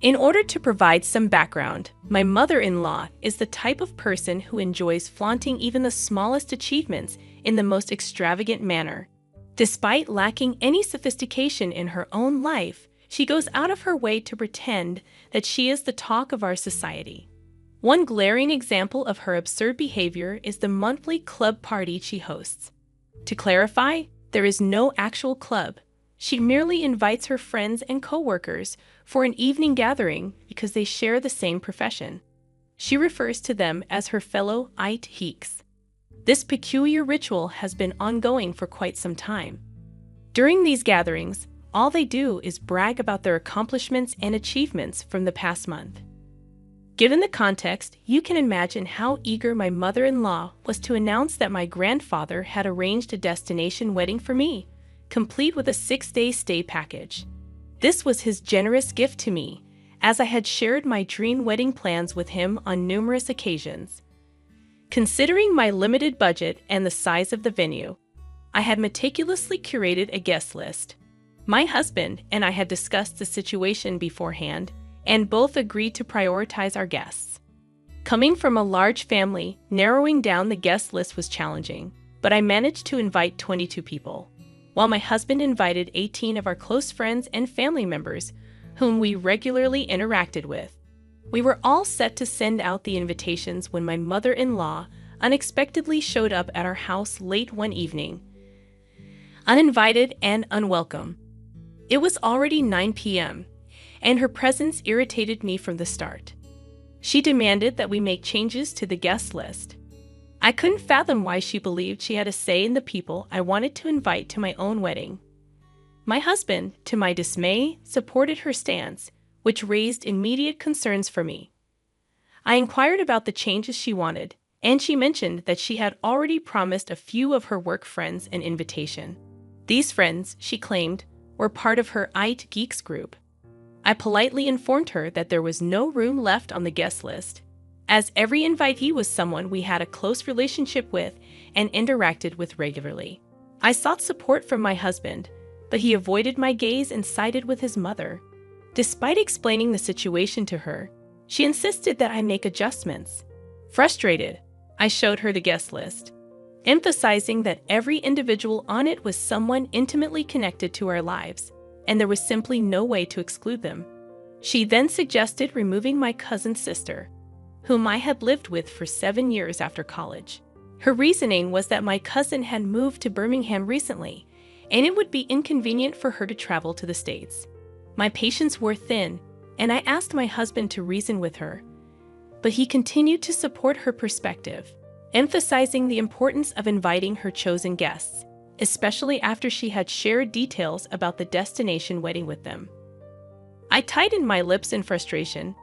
In order to provide some background, my mother-in-law is the type of person who enjoys flaunting even the smallest achievements in the most extravagant manner. Despite lacking any sophistication in her own life, she goes out of her way to pretend that she is the talk of our society. One glaring example of her absurd behavior is the monthly club party she hosts. To clarify, there is no actual club. She merely invites her friends and coworkers for an evening gathering because they share the same profession. She refers to them as her fellow IT geeks. This peculiar ritual has been ongoing for quite some time. During these gatherings, all they do is brag about their accomplishments and achievements from the past month. Given the context, you can imagine how eager my mother-in-law was to announce that my grandfather had arranged a destination wedding for me, complete with a 6-day stay package. This was his generous gift to me, as I had shared my dream wedding plans with him on numerous occasions. Considering my limited budget and the size of the venue, I had meticulously curated a guest list. My husband and I had discussed the situation beforehand, and both agreed to prioritize our guests. Coming from a large family, narrowing down the guest list was challenging, but I managed to invite 22 people, while my husband invited 18 of our close friends and family members whom we regularly interacted with. We were all set to send out the invitations when my mother-in-law unexpectedly showed up at our house late one evening, uninvited and unwelcome. It was already 9 p.m., and her presence irritated me from the start. She demanded that we make changes to the guest list. I couldn't fathom why she believed she had a say in the people I wanted to invite to my own wedding. My husband, to my dismay, supported her stance, which raised immediate concerns for me. I inquired about the changes she wanted, and she mentioned that she had already promised a few of her work friends an invitation. These friends, she claimed, were part of her IT Geeks group. I politely informed her that there was no room left on the guest list, as every invitee was someone we had a close relationship with and interacted with regularly. I sought support from my husband, but he avoided my gaze and sided with his mother. Despite explaining the situation to her, she insisted that I make adjustments. Frustrated, I showed her the guest list, emphasizing that every individual on it was someone intimately connected to our lives, and there was simply no way to exclude them. She then suggested removing my cousin's sister, whom I had lived with for 7 years after college. Her reasoning was that my cousin had moved to Birmingham recently, and it would be inconvenient for her to travel to the States. My patience wore thin, and I asked my husband to reason with her, but he continued to support her perspective, emphasizing the importance of inviting her chosen guests, especially after she had shared details about the destination wedding with them. I tightened my lips in frustration,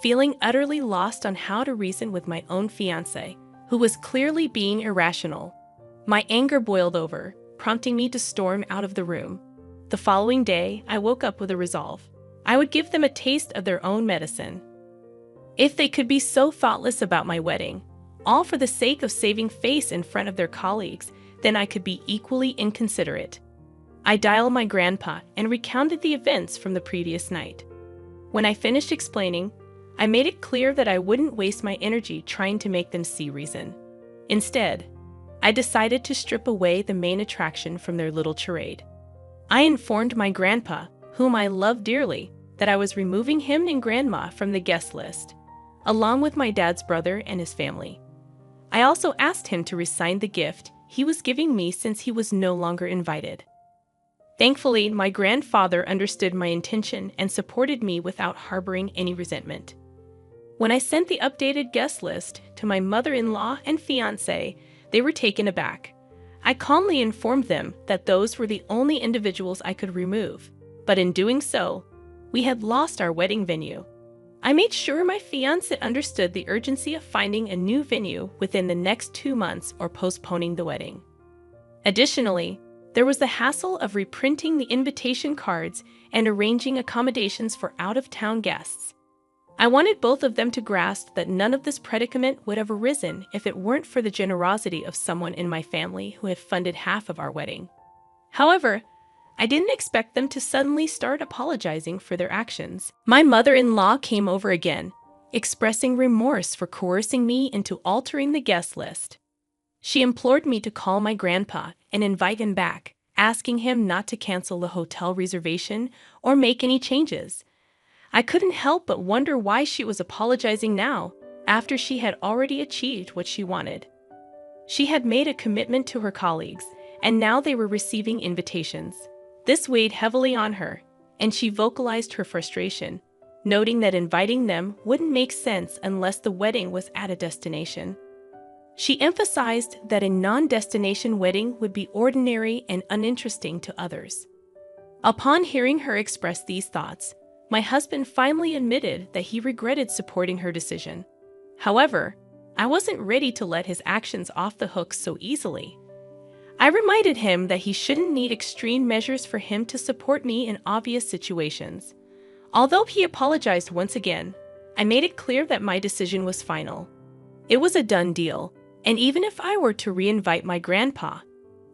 feeling utterly lost on how to reason with my own fiancé, who was clearly being irrational. My anger boiled over, prompting me to storm out of the room. The following day, I woke up with a resolve. I would give them a taste of their own medicine. If they could be so thoughtless about my wedding, all for the sake of saving face in front of their colleagues, then I could be equally inconsiderate. I dialed my grandpa and recounted the events from the previous night. When I finished explaining, I made it clear that I wouldn't waste my energy trying to make them see reason. Instead, I decided to strip away the main attraction from their little charade. I informed my grandpa, whom I loved dearly, that I was removing him and grandma from the guest list, along with my dad's brother and his family. I also asked him to resign the gift he was giving me since he was no longer invited. Thankfully, my grandfather understood my intention and supported me without harboring any resentment. When I sent the updated guest list to my mother-in-law and fiancé, they were taken aback. I calmly informed them that those were the only individuals I could remove, but in doing so, we had lost our wedding venue. I made sure my fiancé understood the urgency of finding a new venue within the next 2 months or postponing the wedding. Additionally, there was the hassle of reprinting the invitation cards and arranging accommodations for out-of-town guests. I wanted both of them to grasp that none of this predicament would have arisen if it weren't for the generosity of someone in my family who had funded half of our wedding. However, I didn't expect them to suddenly start apologizing for their actions. My mother-in-law came over again, expressing remorse for coercing me into altering the guest list. She implored me to call my grandpa and invite him back, asking him not to cancel the hotel reservation or make any changes. I couldn't help but wonder why she was apologizing now, after she had already achieved what she wanted. She had made a commitment to her colleagues, and now they were receiving invitations. This weighed heavily on her, and she vocalized her frustration, noting that inviting them wouldn't make sense unless the wedding was at a destination. She emphasized that a non-destination wedding would be ordinary and uninteresting to others. Upon hearing her express these thoughts, my husband finally admitted that he regretted supporting her decision. However, I wasn't ready to let his actions off the hook so easily. I reminded him that he shouldn't need extreme measures for him to support me in obvious situations. Although he apologized once again, I made it clear that my decision was final. It was a done deal, and even if I were to re-invite my grandpa,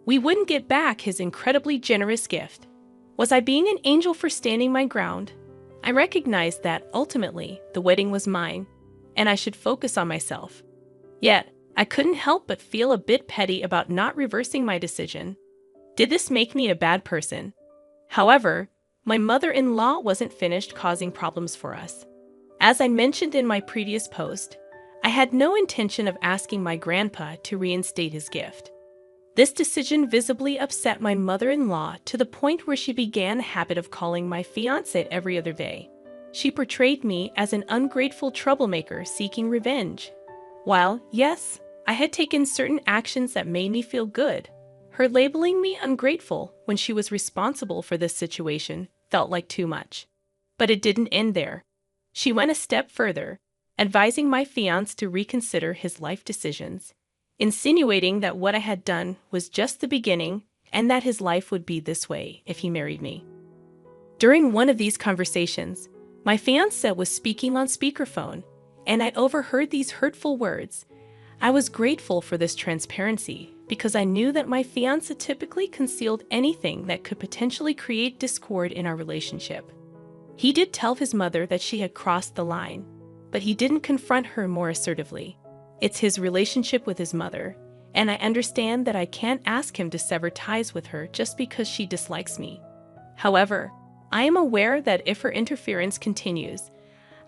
we wouldn't get back his incredibly generous gift. Was I being an angel for standing my ground? I recognized that, ultimately, the wedding was mine, and I should focus on myself. Yet, I couldn't help but feel a bit petty about not reversing my decision. Did this make me a bad person? However, my mother-in-law wasn't finished causing problems for us. As I mentioned in my previous post, I had no intention of asking my grandpa to reinstate his gift. This decision visibly upset my mother-in-law to the point where she began a habit of calling my fiancé every other day. She portrayed me as an ungrateful troublemaker seeking revenge. While, yes, I had taken certain actions that made me feel good, her labeling me ungrateful when she was responsible for this situation felt like too much. But it didn't end there. She went a step further, advising my fiancé to reconsider his life decisions, insinuating that what I had done was just the beginning and that his life would be this way if he married me. During one of these conversations, my fiancé was speaking on speakerphone, and I overheard these hurtful words. I was grateful for this transparency because I knew that my fiancé typically concealed anything that could potentially create discord in our relationship. He did tell his mother that she had crossed the line, but he didn't confront her more assertively. It's his relationship with his mother, and I understand that I can't ask him to sever ties with her just because she dislikes me. However, I am aware that if her interference continues,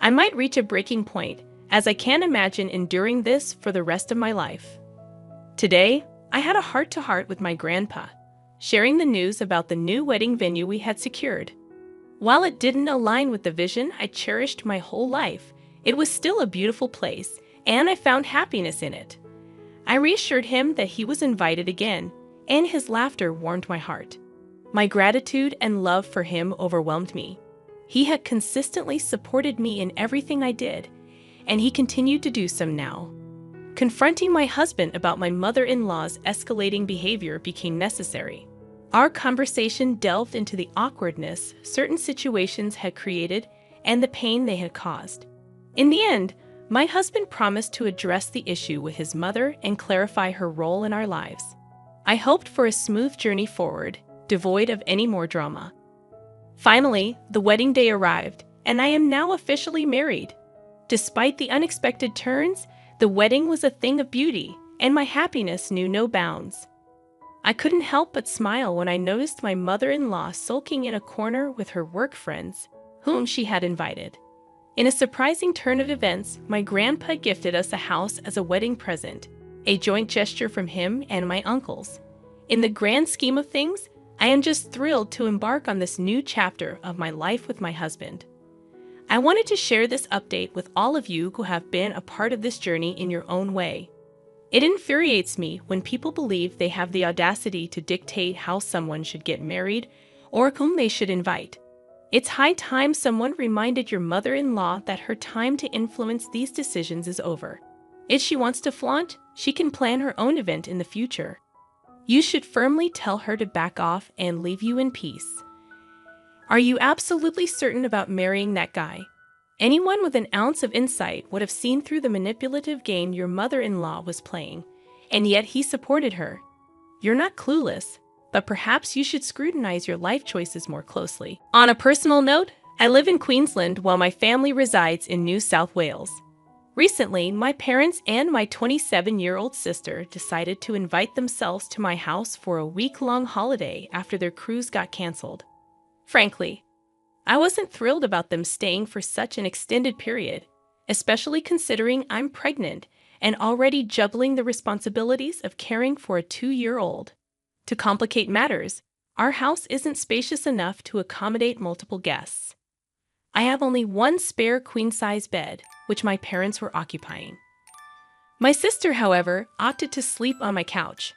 I might reach a breaking point, as I can't imagine enduring this for the rest of my life. Today, I had a heart-to-heart with my grandpa, sharing the news about the new wedding venue we had secured. While it didn't align with the vision I cherished my whole life, it was still a beautiful place, and I found happiness in it. I reassured him that he was invited again, and his laughter warmed my heart. My gratitude and love for him overwhelmed me. He had consistently supported me in everything I did, and he continued to do so now. Confronting my husband about my mother-in-law's escalating behavior became necessary. Our conversation delved into the awkwardness certain situations had created and the pain they had caused. In the end, my husband promised to address the issue with his mother and clarify her role in our lives. I hoped for a smooth journey forward, devoid of any more drama. Finally, the wedding day arrived, and I am now officially married. Despite the unexpected turns, the wedding was a thing of beauty, and my happiness knew no bounds. I couldn't help but smile when I noticed my mother-in-law sulking in a corner with her work friends, whom she had invited. In a surprising turn of events, my grandpa gifted us a house as a wedding present, a joint gesture from him and my uncles. In the grand scheme of things, I am just thrilled to embark on this new chapter of my life with my husband. I wanted to share this update with all of you who have been a part of this journey in your own way. It infuriates me when people believe they have the audacity to dictate how someone should get married or whom they should invite. It's high time someone reminded your mother-in-law that her time to influence these decisions is over. If she wants to flaunt, she can plan her own event in the future. You should firmly tell her to back off and leave you in peace. Are you absolutely certain about marrying that guy? Anyone with an ounce of insight would have seen through the manipulative game your mother-in-law was playing, and yet he supported her. You're not clueless. but perhaps you should scrutinize your life choices more closely. On a personal note, I live in Queensland while my family resides in New South Wales. Recently, my parents and my 27-year-old sister decided to invite themselves to my house for a week-long holiday after their cruise got canceled. Frankly, I wasn't thrilled about them staying for such an extended period, especially considering I'm pregnant and already juggling the responsibilities of caring for a 2-year-old. To complicate matters, our house isn't spacious enough to accommodate multiple guests. I have only one spare queen-size bed, which my parents were occupying. My sister, however, opted to sleep on my couch.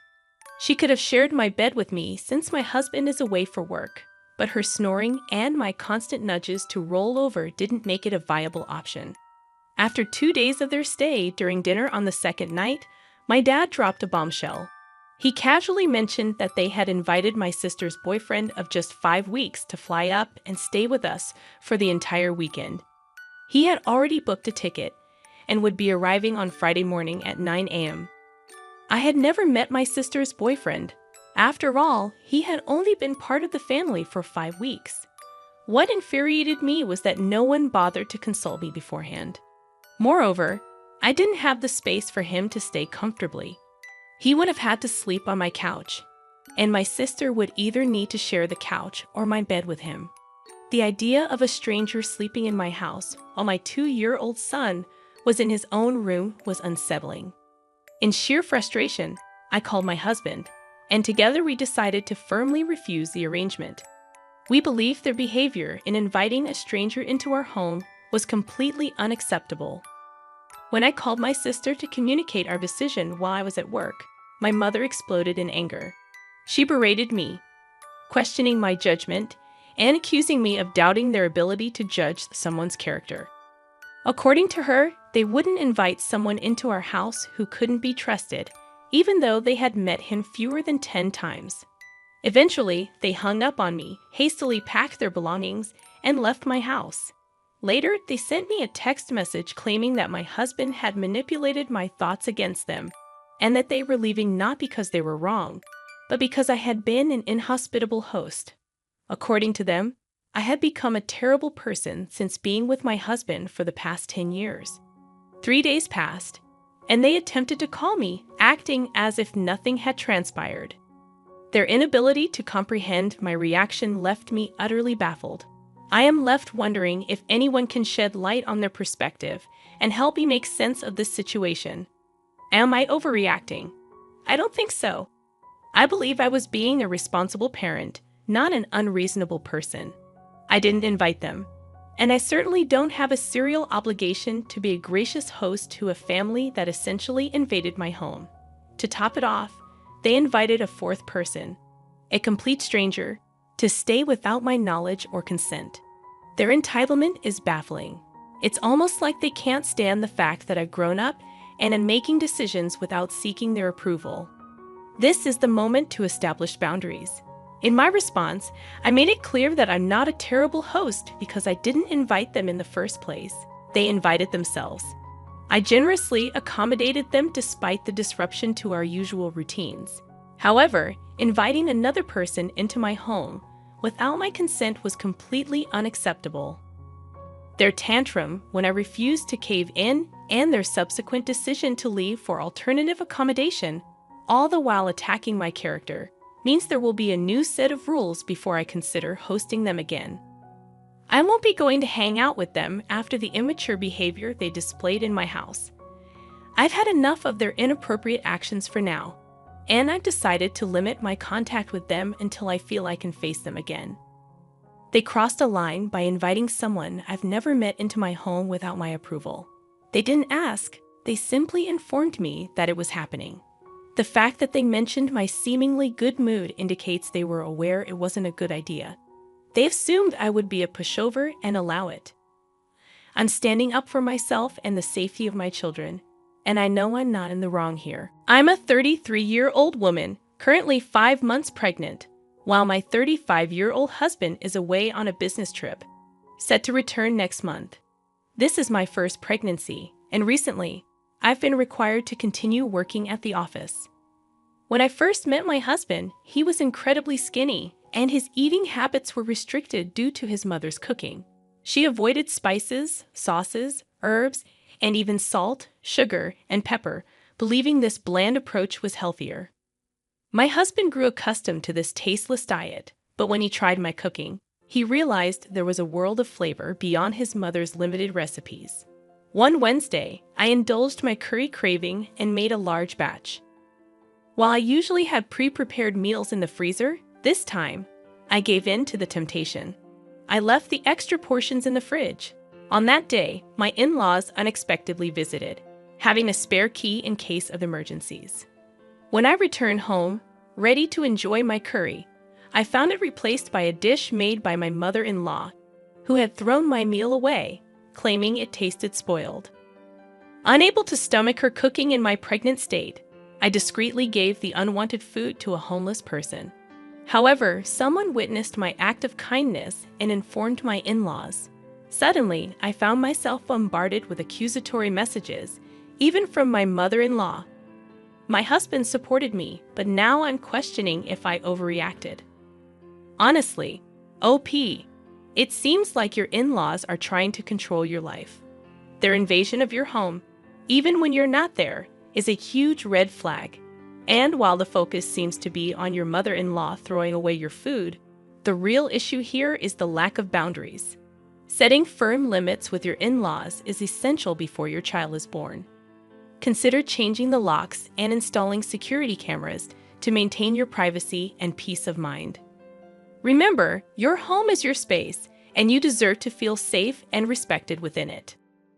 She could have shared my bed with me since my husband is away for work, but her snoring and my constant nudges to roll over didn't make it a viable option. After 2 days of their stay, during dinner on the second night, my dad dropped a bombshell. He casually mentioned that they had invited my sister's boyfriend of just 5 weeks to fly up and stay with us for the entire weekend. He had already booked a ticket and would be arriving on Friday morning at 9 a.m. I had never met my sister's boyfriend. After all, he had only been part of the family for 5 weeks. What infuriated me was that no one bothered to consult me beforehand. Moreover, I didn't have the space for him to stay comfortably. He would have had to sleep on my couch, and my sister would either need to share the couch or my bed with him. The idea of a stranger sleeping in my house while my 2-year-old son was in his own room was unsettling. In sheer frustration, I called my husband, and together we decided to firmly refuse the arrangement. We believed their behavior in inviting a stranger into our home was completely unacceptable. When I called my sister to communicate our decision while I was at work, my mother exploded in anger. She berated me, questioning my judgment and accusing me of doubting their ability to judge someone's character. According to her, they wouldn't invite someone into our house who couldn't be trusted, even though they had met him fewer than 10 times. Eventually, they hung up on me, hastily packed their belongings, and left my house. Later, they sent me a text message claiming that my husband had manipulated my thoughts against them, and that they were leaving not because they were wrong, but because I had been an inhospitable host. According to them, I had become a terrible person since being with my husband for the past 10 years. 3 days passed, and they attempted to call me, acting as if nothing had transpired. Their inability to comprehend my reaction left me utterly baffled. I am left wondering if anyone can shed light on their perspective and help me make sense of this situation. Am I overreacting? I don't think so. I believe I was being a responsible parent, not an unreasonable person. I didn't invite them, and I certainly don't have a serial obligation to be a gracious host to a family that essentially invaded my home. To top it off, they invited a 4th person, a complete stranger, to stay without my knowledge or consent. Their entitlement is baffling. It's almost like they can't stand the fact that I've grown up and am making decisions without seeking their approval. This is the moment to establish boundaries. In my response, I made it clear that I'm not a terrible host because I didn't invite them in the first place. They invited themselves. I generously accommodated them despite the disruption to our usual routines. However, inviting another person into my home without my consent was completely unacceptable. Their tantrum when I refused to cave in and their subsequent decision to leave for alternative accommodation, all the while attacking my character, means there will be a new set of rules before I consider hosting them again. I won't be going to hang out with them after the immature behavior they displayed in my house. I've had enough of their inappropriate actions for now, and I've decided to limit my contact with them until I feel I can face them again. They crossed a line by inviting someone I've never met into my home without my approval. They didn't ask, they simply informed me that it was happening. The fact that they mentioned my seemingly good mood indicates they were aware it wasn't a good idea. They assumed I would be a pushover and allow it. I'm standing up for myself and the safety of my children, and I know I'm not in the wrong here. I'm a 33-year-old woman, currently 5 months pregnant, while my 35-year-old husband is away on a business trip, set to return next month. This is my first pregnancy, and recently, I've been required to continue working at the office. When I first met my husband, he was incredibly skinny, and his eating habits were restricted due to his mother's cooking. She avoided spices, sauces, herbs, and even salt, sugar, and pepper, believing this bland approach was healthier. My husband grew accustomed to this tasteless diet, but when he tried my cooking, he realized there was a world of flavor beyond his mother's limited recipes. One Wednesday, I indulged my curry craving and made a large batch. While I usually had pre-prepared meals in the freezer, this time, I gave in to the temptation. I left the extra portions in the fridge. On that day, my in-laws unexpectedly visited, having a spare key in case of emergencies. When I returned home, ready to enjoy my curry, I found it replaced by a dish made by my mother-in-law, who had thrown my meal away, claiming it tasted spoiled. Unable to stomach her cooking in my pregnant state, I discreetly gave the unwanted food to a homeless person. However, someone witnessed my act of kindness and informed my in-laws. Suddenly, I found myself bombarded with accusatory messages, even from my mother-in-law. My husband supported me, but now I'm questioning if I overreacted. Honestly, OP, it seems like your in-laws are trying to control your life. Their invasion of your home, even when you're not there, is a huge red flag. And while the focus seems to be on your mother-in-law throwing away your food, the real issue here is the lack of boundaries. Setting firm limits with your in-laws is essential before your child is born. Consider changing the locks and installing security cameras to maintain your privacy and peace of mind. Remember, your home is your space, and you deserve to feel safe and respected within it.